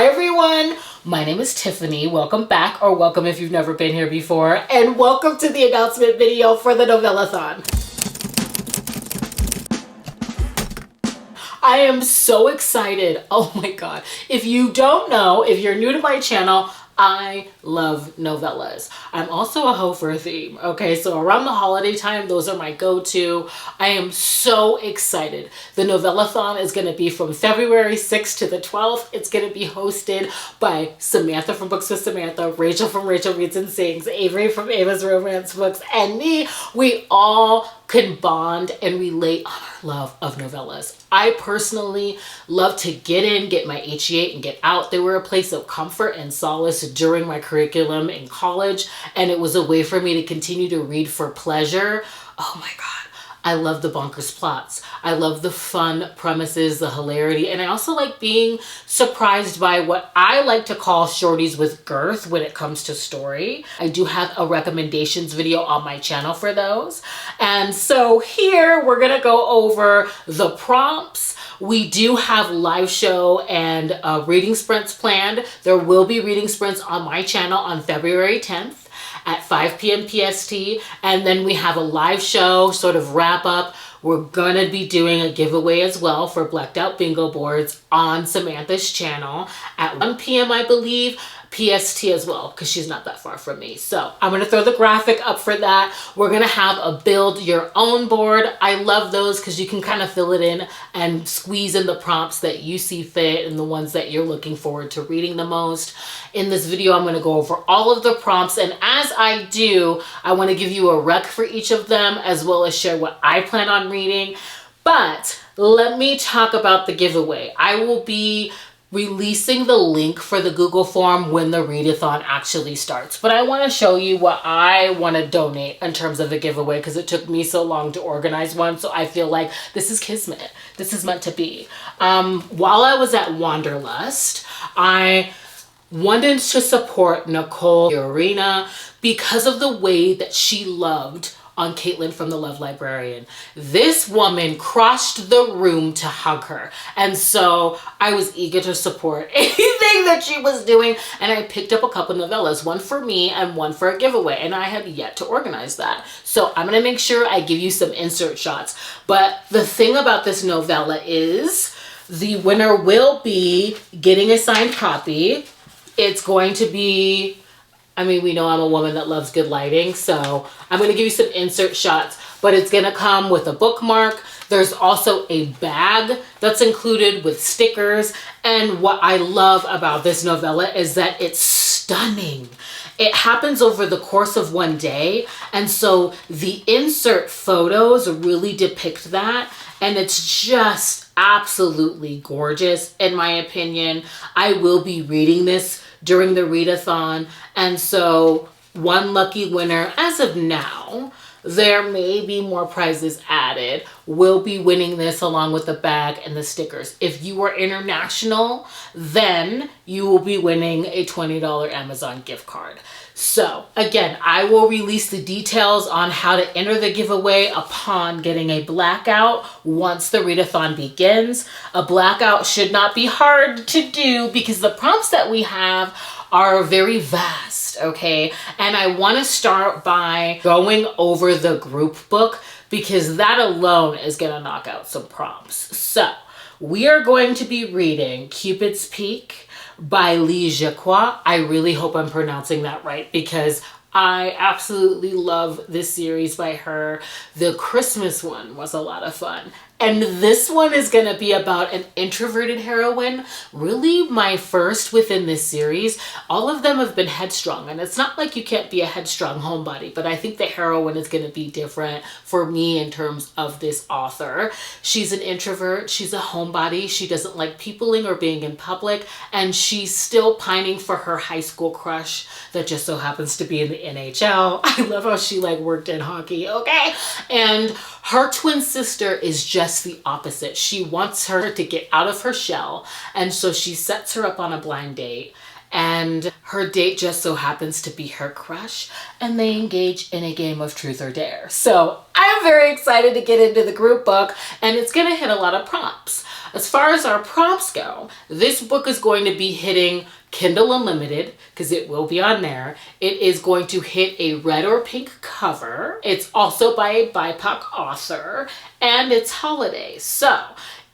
Hi everyone, my name is Tiffany. Welcome back, or welcome if you've never been here before, and welcome to the announcement video for the Novellathon. I am so excited. Oh my god. If you don't know, if you're new to my channel, I love novellas. I'm also a hoe for a theme, okay? So around the holiday time, those are my go-to. I am so excited. The Novellathon is gonna be from February 6th to the 12th. It's gonna be hosted by Samantha from Books with Samantha, Rachel from Rachel Reads and Sings, Avery from Ava's Romance Books, and me. We all can bond and relate on our love of novellas. I personally love to get in, get my HE8 and get out. They were a place of comfort and solace during my curriculum in college, and it was a way for me to continue to read for pleasure. Oh my god. I love the bonkers plots. I love the fun premises, the hilarity, and I also like being surprised by what I like to call shorties with girth when it comes to story. I do have a recommendations video on my channel for those. And so here we're gonna go over the prompts. We do have live show and reading sprints planned. There will be reading sprints on my channel on February 10th. At 5 p.m. PST, and then we have a live show sort of wrap up. We're gonna be doing a giveaway as well for Blacked Out Bingo boards on Samantha's channel at 1 p.m. I believe, PST as well, because she's not that far from me. So I'm gonna throw the graphic up for that. We're gonna have a build your own board. I love those because you can kind of fill it in and squeeze in the prompts that you see fit and the ones that you're looking forward to reading the most. In this video, I'm gonna go over all of the prompts, and as I do, I wanna give you a rec for each of them as well as share what I plan on reading. But let me talk about the giveaway. I will be releasing the link for the Google form when the readathon actually starts. But I want to show you what I want to donate in terms of the giveaway because it took me so long to organize one. So I feel like this is kismet. This is meant to be. While I was at Wanderlust, I wanted to support Nicole Urena because of the way that she loved on Caitlin from the Love Librarian. This woman crushed the room to hug her. And so I was eager to support anything that she was doing. And I picked up a couple novellas, one for me and one for a giveaway. And I have yet to organize that. So I'm gonna make sure I give you some insert shots. But the thing about this novella is the winner will be getting a signed copy. It's going to be, I mean, we know I'm a woman that loves good lighting, so I'm going to give you some insert shots, but it's going to come with a bookmark. There's also a bag that's included with stickers, and what I love about this novella is that it's stunning. It happens over the course of one day, and so the insert photos really depict that, and it's just absolutely gorgeous in my opinion. I will be reading this during the readathon, and so one lucky winner as of now, there may be more prizes added, will be winning this along with the bag and the stickers. If you are international, then you will be winning a $20 Amazon gift card. So again, I will release the details on how to enter the giveaway upon getting a blackout once the readathon begins. A blackout should not be hard to do because the prompts that we have are very vast, okay? And I want to start by going over the group book because that alone is going to knock out some prompts. So we are going to be reading Cupid's Peak by Lee Jacquot. I really hope I'm pronouncing that right because I absolutely love this series by her. The Christmas one was a lot of fun. And this one is going to be about an introverted heroine. Really my first within this series. All of them have been headstrong. And it's not like you can't be a headstrong homebody, but I think the heroine is going to be different for me in terms of this author. She's an introvert. She's a homebody. She doesn't like peopling or being in public. And she's still pining for her high school crush that just so happens to be in the NHL. I love how she like worked in hockey, okay? And her twin sister is just the opposite. She wants her to get out of her shell, and so she sets her up on a blind date, and her date just so happens to be her crush, and they engage in a game of truth or dare. So I'm very excited to get into the group book, and it's going to hit a lot of prompts. As far as our prompts go, this book is going to be hitting Kindle Unlimited, because it will be on there. It is going to hit a red or pink cover. It's also by a BIPOC author, and it's holiday. So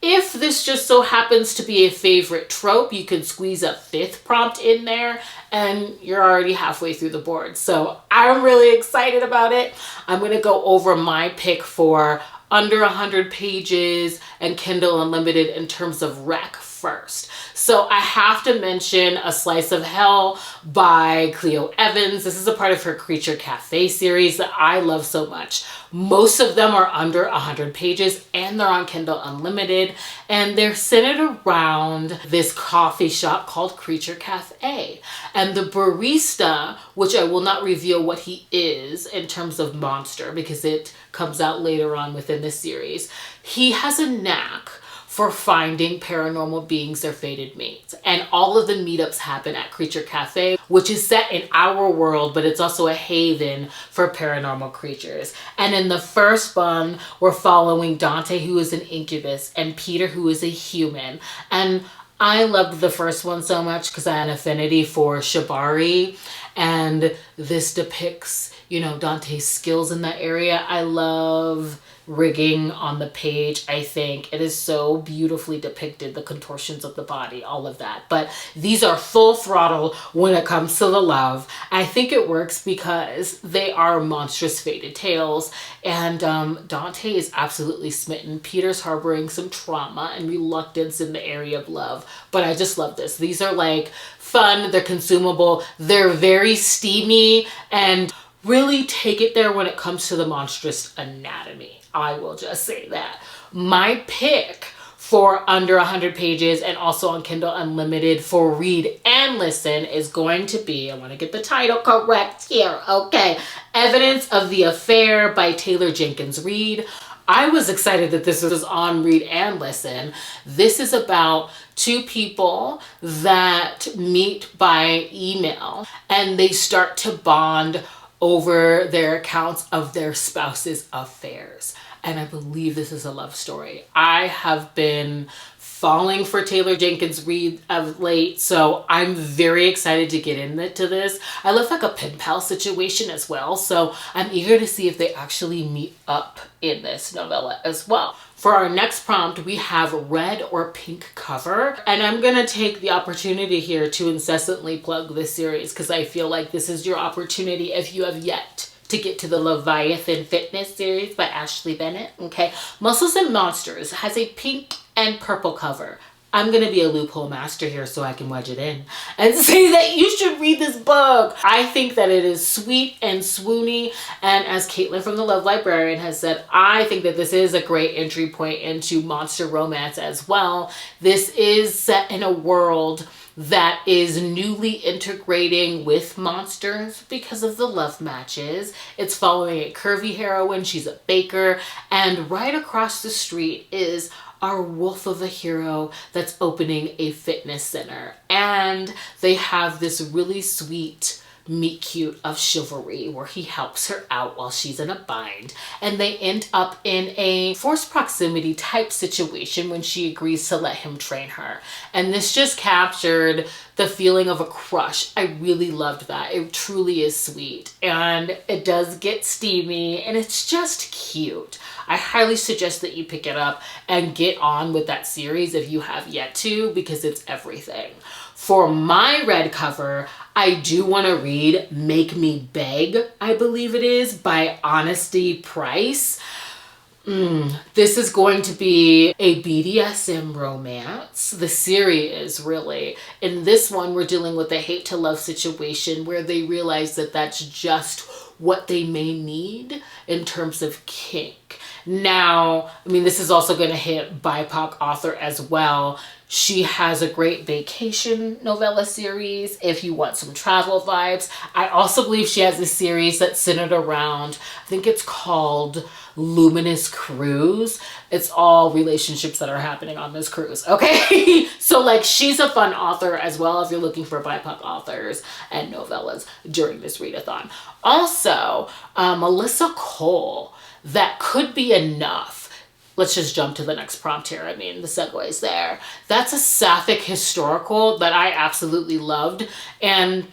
if this just so happens to be a favorite trope, you can squeeze a 5th prompt in there and you're already halfway through the board. So I'm really excited about it. I'm going to go over my pick for under 100 pages and Kindle Unlimited in terms of rec first. So I have to mention A Slice of Hell by Cleo Evans. This is a part of her Creature Cafe series that I love so much. Most of them are under 100 pages and they're on Kindle Unlimited, and they're centered around this coffee shop called Creature Cafe. And the barista, which I will not reveal what he is in terms of monster because it comes out later on within the series, he has a knack for finding paranormal beings or fated mates. And all of the meetups happen at Creature Cafe, which is set in our world, but it's also a haven for paranormal creatures. And in the first one, we're following Dante, who is an incubus, and Peter, who is a human. And I loved the first one so much because I had an affinity for Shibari, and this depicts, you know, Dante's skills in that area. I love rigging on the page. I think it is so beautifully depicted, the contortions of the body, all of that. But these are full throttle when it comes to the love. I think it works because they are monstrous fated tales, and Dante is absolutely smitten. Peter's harboring some trauma and reluctance in the area of love, but I just love this. These are like fun, they're consumable, they're very steamy, and really take it there when it comes to the monstrous anatomy. I will just say that. My pick for under 100 pages and also on Kindle Unlimited for read and listen is going to be, I want to get the title correct here, okay, Evidence of the Affair by Taylor Jenkins Reid. I was excited that this was on read and listen. This is about 2 people that meet by email and they start to bond over their accounts of their spouse's affairs. And I believe this is a love story. I have been falling for Taylor Jenkins Reid of late, so I'm very excited to get into this. I love like a pen pal situation as well, so I'm eager to see if they actually meet up in this novella as well. For our next prompt, we have red or pink cover, and I'm gonna take the opportunity here to incessantly plug this series because I feel like this is your opportunity if you have yet to get to the Leviathan Fitness series by Ashley Bennett, okay? Muscles and Monsters has a pink and purple cover. I'm gonna be a loophole master here so I can wedge it in and say that you should read this book. I think that it is sweet and swoony, and as Caitlin from the Love Librarian has said, I think that this is a great entry point into monster romance as well. This is set in a world that is newly integrating with monsters because of the love matches. It's following a curvy heroine, she's a baker, and right across the street is our wolf of a hero that's opening a fitness center. And they have this really sweet meet cute of chivalry where he helps her out while she's in a bind, and they end up in a forced proximity type situation when she agrees to let him train her. And this just captured the feeling of a crush. I really loved that. It truly is sweet, and it does get steamy, and it's just cute. I highly suggest that you pick it up and get on with that series if you have yet to, because it's everything. For my red cover, I do want to read Make Me Beg, I believe it is, by Honesty Price. This is going to be a BDSM romance. The series, really. In this one, we're dealing with a hate to love situation where they realize that that's just what they may need in terms of kink. Now, I mean, this is also going to hit BIPOC author as well. She has a great vacation novella series if you want some travel vibes. I also believe she has a series that's centered around, I think it's called Luminous Cruise. It's all relationships that are happening on this cruise, okay? So like she's a fun author as well if you're looking for BIPOC authors and novellas during this readathon. Also, Melissa Cole, That Could Be Enough. Let's just jump to the next prompt here. I mean, the segues there. That's a sapphic historical that I absolutely loved. And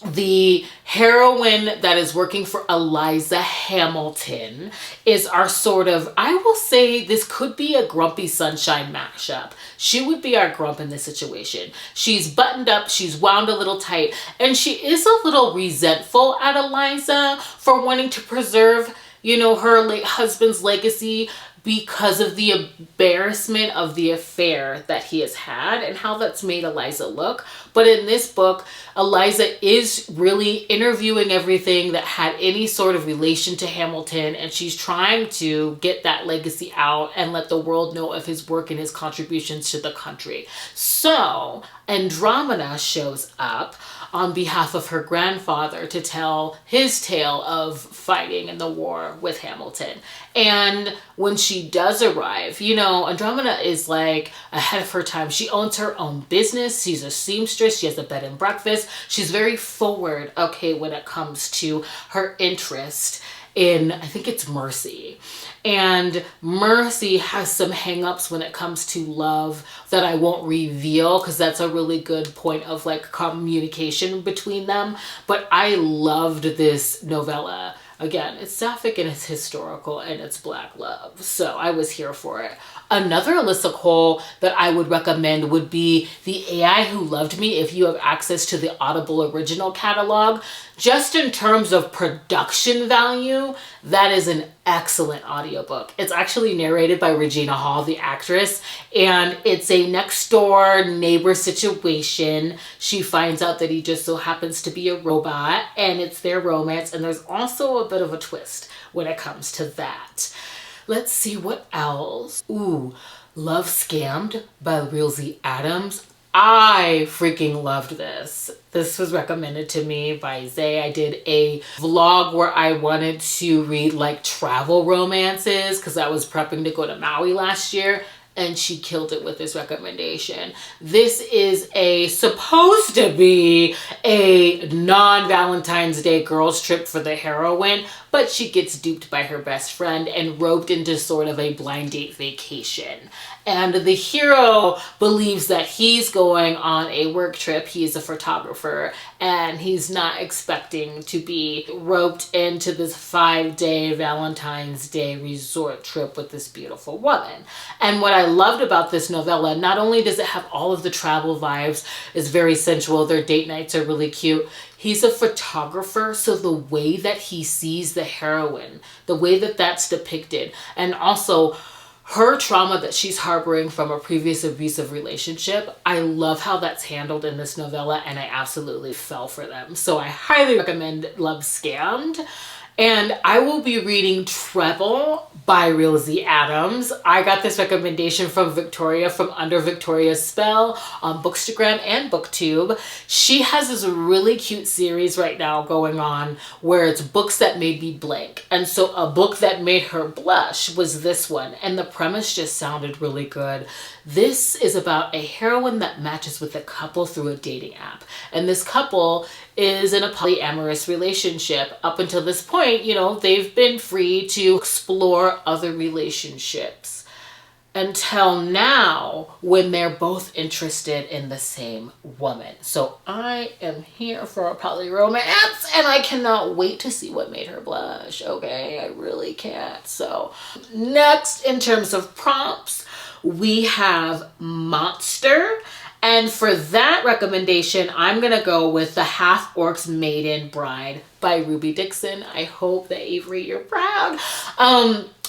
the heroine that is working for Eliza Hamilton is our sort of, I will say this could be a Grumpy Sunshine mashup. She would be our grump in this situation. She's buttoned up, she's wound a little tight, and she is a little resentful at Eliza for wanting to preserve, you know, her late husband's legacy because of the embarrassment of the affair that he has had and how that's made Eliza look. But in this book, Eliza is really interviewing everything that had any sort of relation to Hamilton, and she's trying to get that legacy out and let the world know of his work and his contributions to the country. So Andromeda shows up on behalf of her grandfather to tell his tale of fighting in the war with Hamilton. And when she does arrive, you know, Andromeda is like ahead of her time. She owns her own business. She's a seamstress. She has a bed and breakfast. She's very forward, okay, when it comes to her interest in, I think it's Mercy. And Mercy has some hangups when it comes to love that I won't reveal because that's a really good point of like communication between them. But I loved this novella. Again, it's sapphic and it's historical and it's Black love. So I was here for it. Another Alyssa Cole that I would recommend would be The AI Who Loved Me if you have access to the Audible original catalog. Just in terms of production value, that is an excellent audiobook. It's actually narrated by Regina Hall, the actress, and it's a next door neighbor situation. She finds out that he just so happens to be a robot, and it's their romance, and there's also a bit of a twist when it comes to that. Let's see what else. Ooh, Love Scammed by Readathon Adams. I freaking loved this. This was recommended to me by Zay. I did a vlog where I wanted to read like travel romances because I was prepping to go to Maui last year, and she killed it with this recommendation. This is supposed to be a non-Valentine's Day girls trip for the heroine, but she gets duped by her best friend and roped into sort of a blind date vacation. And the hero believes that he's going on a work trip. He's a photographer, and he's not expecting to be roped into this 5-day Valentine's Day resort trip with this beautiful woman. And what I loved about this novella, not only does it have all of the travel vibes, it's very sensual, their date nights are really cute. He's a photographer, so the way that he sees the heroine, the way that that's depicted, and also her trauma that she's harboring from a previous abusive relationship, I love how that's handled in this novella, and I absolutely fell for them. So I highly recommend Love Scammed. And I will be reading Treble by Readathon Adams. I got this recommendation from Victoria from Under Victoria's Spell on Bookstagram and Booktube. She has this really cute series right now going on where it's books that made me blank. And so a book that made her blush was this one. And the premise just sounded really good. This is about a heroine that matches with a couple through a dating app. And this couple is in a polyamorous relationship. Up until this point, you know, they've been free to explore other relationships until now when they're both interested in the same woman. So I am here for a poly romance, and I cannot wait to see what made her blush. Okay, I really can't. So next, in terms of prompts, we have Monster. And for that recommendation, I'm going to go with The Half-Orc's Maiden Bride by Ruby Dixon. I hope that, Avery, you're proud.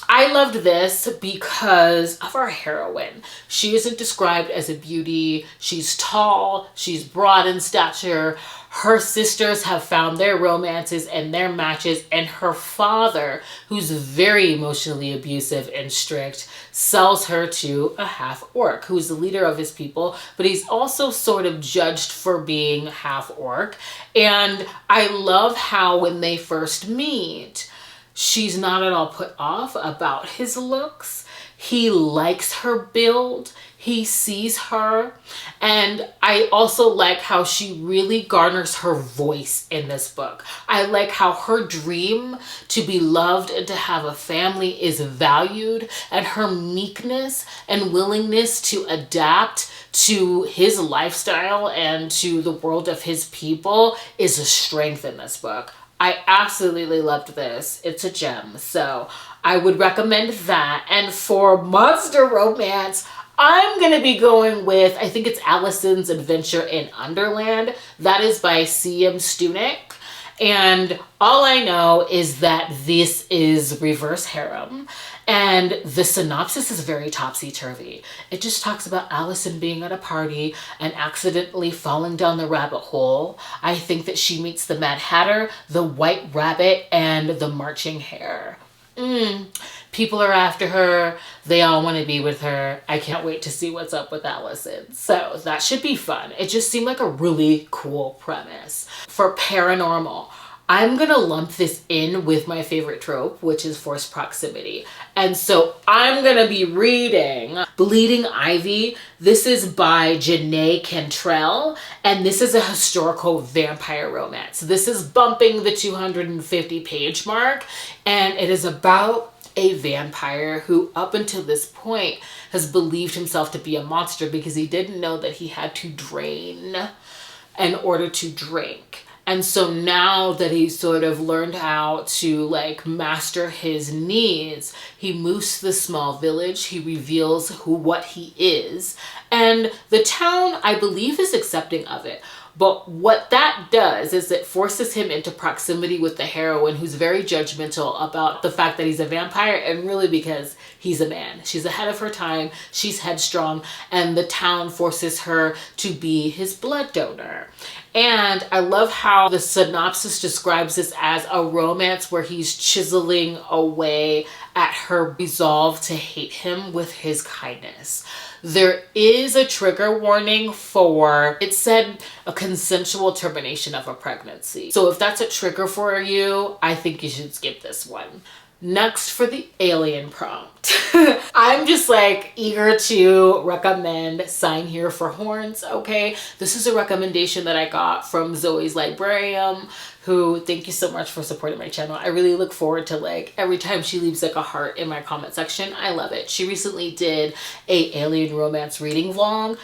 I loved this because of our heroine. She isn't described as a beauty. She's tall. She's broad in stature. Her sisters have found their romances and their matches, and her father, who's very emotionally abusive and strict, sells her to a half-orc who's the leader of his people, but he's also sort of judged for being half-orc. And I love how when they first meet, she's not at all put off about his looks. He likes her build. He sees her. And I also like how she really garners her voice in this book. I like how her dream to be loved and to have a family is valued, and her meekness and willingness to adapt to his lifestyle and to the world of his people is a strength in this book. I absolutely loved this. It's a gem. So I would recommend that. And for monster romance, I'm going to be going with, I think it's Allison's Adventure in Underland. That is by C.M. Stunick. And all I know is that this is reverse harem. And the synopsis is very topsy-turvy. It just talks about Allison being at a party and accidentally falling down the rabbit hole. I think that she meets the Mad Hatter, the White Rabbit, and the Marching Hare. People are after her. They all want to be with her. I can't wait to see what's up with Allison. So that should be fun. It just seemed like a really cool premise. For paranormal, I'm going to lump this in with my favorite trope, which is forced proximity. And so I'm going to be reading Bleeding Ivy. This is by Janae Cantrell, and this is a historical vampire romance. This is bumping the 250 page mark, and it is about a vampire who up until this point has believed himself to be a monster because he didn't know that he had to drain in order to drink. And so now that he's sort of learned how to like master his needs, he moves to the small village. He reveals what he is. And the town, I believe, is accepting of it. But what that does is it forces him into proximity with the heroine, who's very judgmental about the fact that he's a vampire, and really because he's a man. She's ahead of her time, she's headstrong, and the town forces her to be his blood donor. And I love how the synopsis describes this as a romance where he's chiseling away at her resolve to hate him with his kindness. There is a trigger warning for, it said, a consensual termination of a pregnancy. So if that's a trigger for you, I think you should skip this one. Next, for the alien prompt. I'm just like eager to recommend Sign Here for Horns, okay? This is a recommendation that I got from Zoe's Librarium, who, thank you so much for supporting my channel. I really look forward to like every time she leaves like a heart in my comment section. I love it. She recently did a alien romance reading vlog.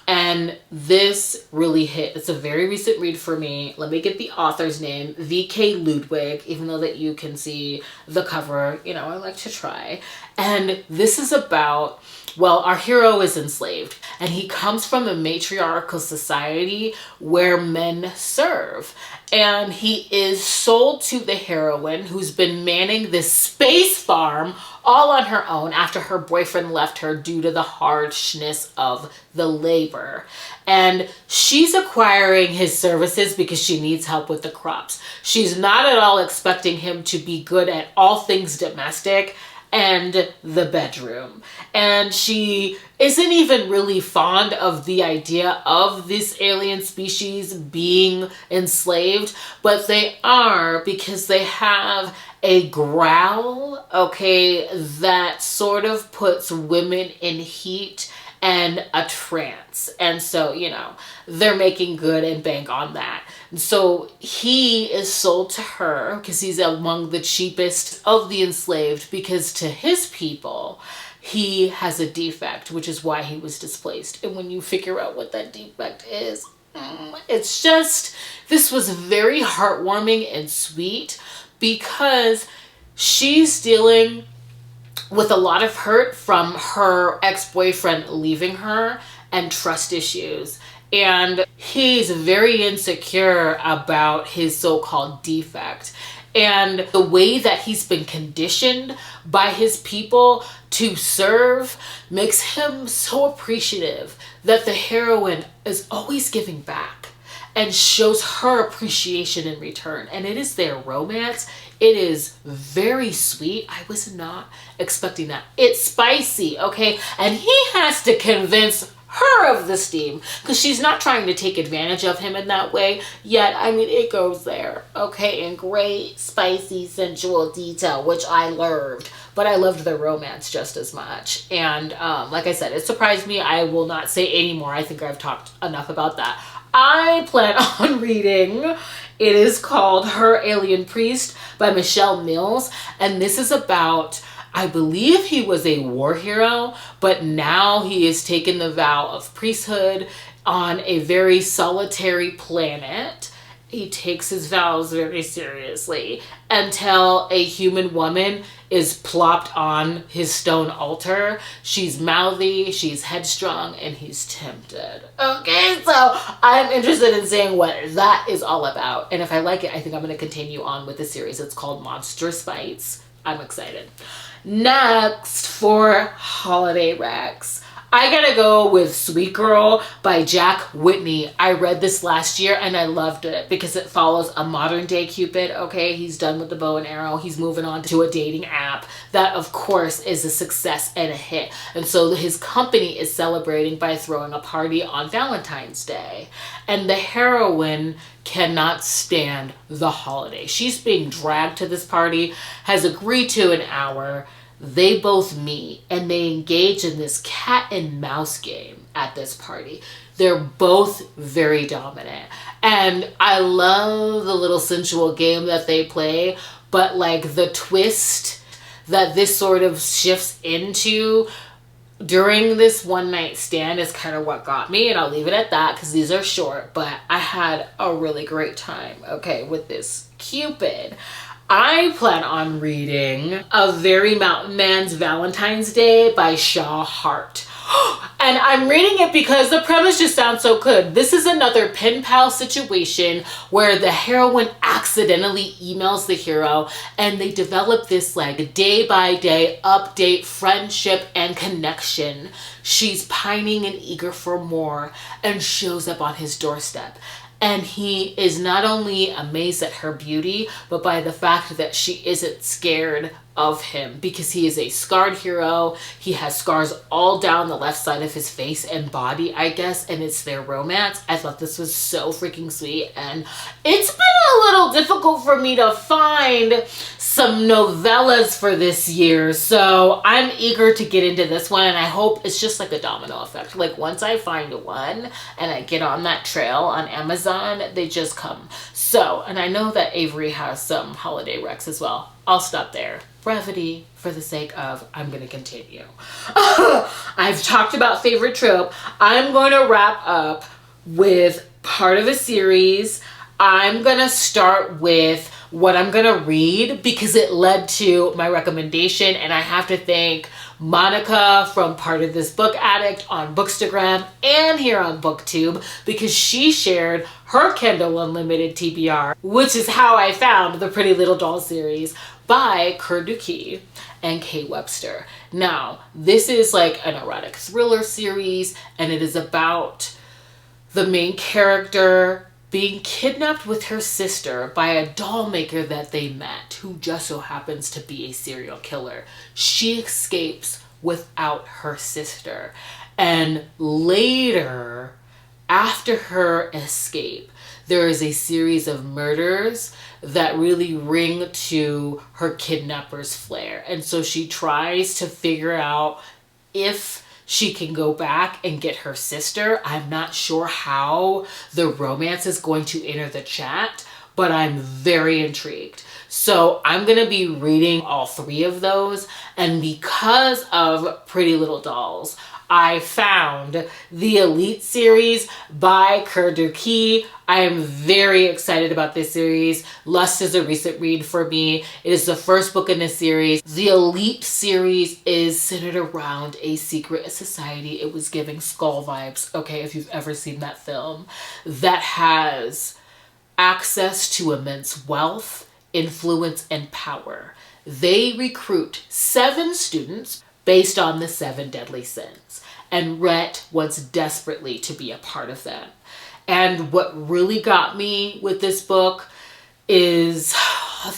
And this really hit. It's a very recent read for me. Let me get the author's name, V.K. Ludwig, even though that you can see the cover, you know, I like to try. And this is about, well, our hero is enslaved, and he comes from a matriarchal society where men serve. And he is sold to the heroine, who's been manning this space farm all on her own after her boyfriend left her due to the harshness of the labor. And she's acquiring his services because she needs help with the crops. She's not at all expecting him to be good at all things domestic and the bedroom. And she isn't even really fond of the idea of this alien species being enslaved, but they are because they have a growl, okay, that sort of puts women in heat and a trance. And so, you know, they're making good and bank on that. And so he is sold to her because he's among the cheapest of the enslaved, because to his people, he has a defect, which is why he was displaced. And when you figure out what that defect is, it's just, this was very heartwarming and sweet because she's dealing with a lot of hurt from her ex-boyfriend leaving her and trust issues. And he's very insecure about his so-called defect. And the way that he's been conditioned by his people to serve makes him so appreciative that the heroine is always giving back. and shows her appreciation in return. And it is their romance. It is very sweet. I was not expecting that. It's spicy, okay? And he has to convince her of the steam because she's not trying to take advantage of him in that way yet. I mean, it goes there, okay, in great, spicy, sensual detail, which I loved. But I loved the romance just as much. And like I said, it surprised me. I will not say any more. I think I've talked enough about that. I plan on reading. It is called Her Alien Priest by Michelle Mills. And this is about, I believe he was a war hero, but now he has taken the vow of priesthood on a very solitary planet. He takes his vows very seriously until a human woman is plopped on his stone altar. She's mouthy, she's headstrong, and he's tempted. Okay, so I'm interested in seeing what that is all about. And if I like it, I think I'm going to continue on with the series. It's called Monstrous Bites. I'm excited. Next, for holiday recs, I gotta go with Sweet Girl by Jack Whitney. I read this last year and I loved it because it follows a modern day Cupid. Okay, he's done with the bow and arrow. He's moving on to a dating app that, of course, is a success and a hit. And so his company is celebrating by throwing a party on Valentine's Day. And the heroine cannot stand the holiday. She's being dragged to this party, has agreed to an hour. They both meet and they engage in this cat and mouse game at this party. They're both very dominant. And I love the little sensual game that they play, but like the twist that this sort of shifts into during this one night stand is kind of what got me, and I'll leave it at that because these are short, but I had a really great time, okay, with this Cupid. I plan on reading A Very Mountain Man's Valentine's Day by Shaw Hart. And I'm reading it because the premise just sounds so good. This is another pen pal situation where the heroine accidentally emails the hero and they develop this like day by day update friendship and connection. She's pining and eager for more and shows up on his doorstep. And he is not only amazed at her beauty, but by the fact that she isn't scared of him because he is a scarred hero. He has scars all down the left side of his face and body, I guess, and it's their romance. I thought this was so freaking sweet, and it's been a little difficult for me to find some novellas for this year, so I'm eager to get into this one, and I hope it's just like a domino effect. Like once I find one and I get on that trail on Amazon, they just come. So, and I know that Avery has some holiday recs as well. I'll stop there. Brevity for the sake of I'm going to continue. I've talked about favorite trope. I'm going to wrap up with part of a series. I'm going to start with what I'm going to read because it led to my recommendation, and I have to thank Monica from Part of This Book Addict on Bookstagram and here on BookTube because she shared her Kindle Unlimited TBR, which is how I found the Pretty Little Doll series by Kurduki and Kay Webster. Now, this is like an erotic thriller series, and it is about the main character being kidnapped with her sister by a doll maker that they met, who just so happens to be a serial killer. She escapes without her sister. And later, after her escape, there is a series of murders that really ring to her kidnapper's flair. And so she tries to figure out if she can go back and get her sister. I'm not sure how the romance is going to enter the chat, but I'm very intrigued. So I'm going to be reading all three of those. And because of Pretty Little Dolls, I found the Elite series by Kurduki. I am very excited about this series. Lust is a recent read for me. It is the first book in this series. The Elite series is centered around a secret society. It was giving Skull vibes, okay, if you've ever seen that film, that has access to immense wealth, influence, and power. They recruit 7 students based on the 7 deadly sins, and Rhett wants desperately to be a part of them. And what really got me with this book is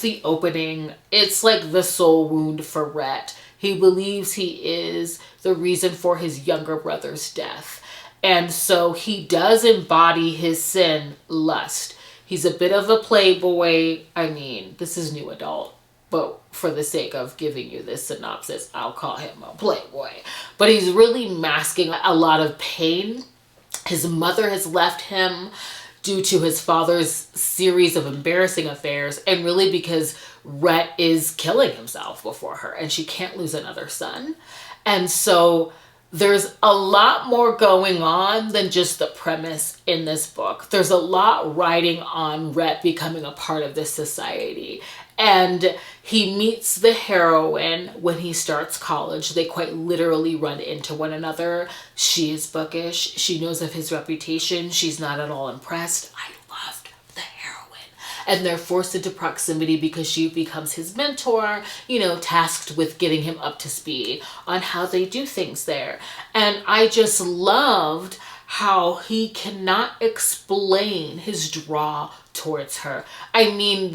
the opening. It's like the soul wound for Rhett. He believes he is the reason for his younger brother's death. And so he does embody his sin, lust. He's a bit of a playboy. I mean, this is new adult, but for the sake of giving you this synopsis, I'll call him a playboy. But he's really masking a lot of pain. His mother has left him due to his father's series of embarrassing affairs, and really because Rhett is killing himself before her and she can't lose another son. And so there's a lot more going on than just the premise in this book. There's a lot riding on Rhett becoming a part of this society. And he meets the heroine when he starts college. They quite literally run into one another. She is bookish. She knows of his reputation. She's not at all impressed. I loved the heroine. And they're forced into proximity because she becomes his mentor, you know, tasked with getting him up to speed on how they do things there. And I just loved how he cannot explain his draw towards her. I mean,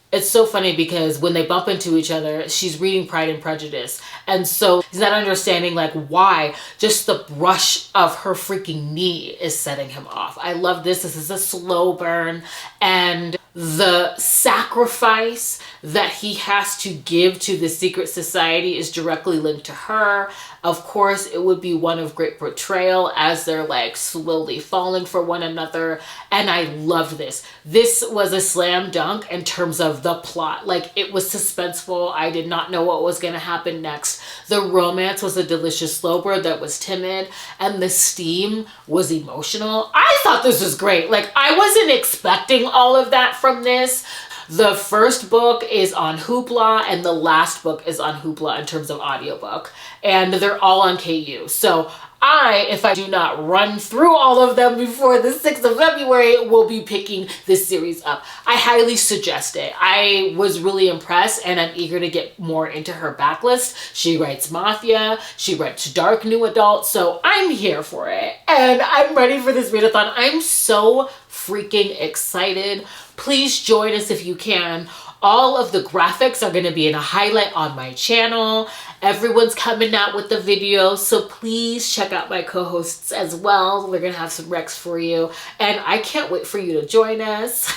it's so funny because when they bump into each other, she's reading Pride and Prejudice. And so he's not understanding like why just the brush of her freaking knee is setting him off. I love this. This is a slow burn. And the sacrifice that he has to give to the secret society is directly linked to her. Of course, it would be one of great betrayal as they're like slowly falling for one another. And I loved this. This was a slam dunk in terms of the plot. Like, it was suspenseful. I did not know what was going to happen next. The romance was a delicious slow burn that was timid, and the steam was emotional. I thought this was great. Like, I wasn't expecting all of that from this. The first book is on Hoopla and the last book is on Hoopla in terms of audiobook, and they're all on KU. So if I do not run through all of them before the 6th of February, will be picking this series up. I highly suggest it. I was really impressed and I'm eager to get more into her backlist. She writes Mafia, she writes dark new adult, so I'm here for it. And I'm ready for this readathon. I'm so freaking excited. Please join us if you can. All of the graphics are going to be in a highlight on my channel. Everyone's coming out with the videos, so please check out my co-hosts as well. We're going to have some recs for you, and I can't wait for you to join us.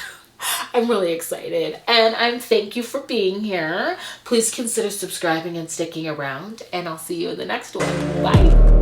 I'm really excited, and thank you for being here. Please consider subscribing and sticking around, and I'll see you in the next one. Bye.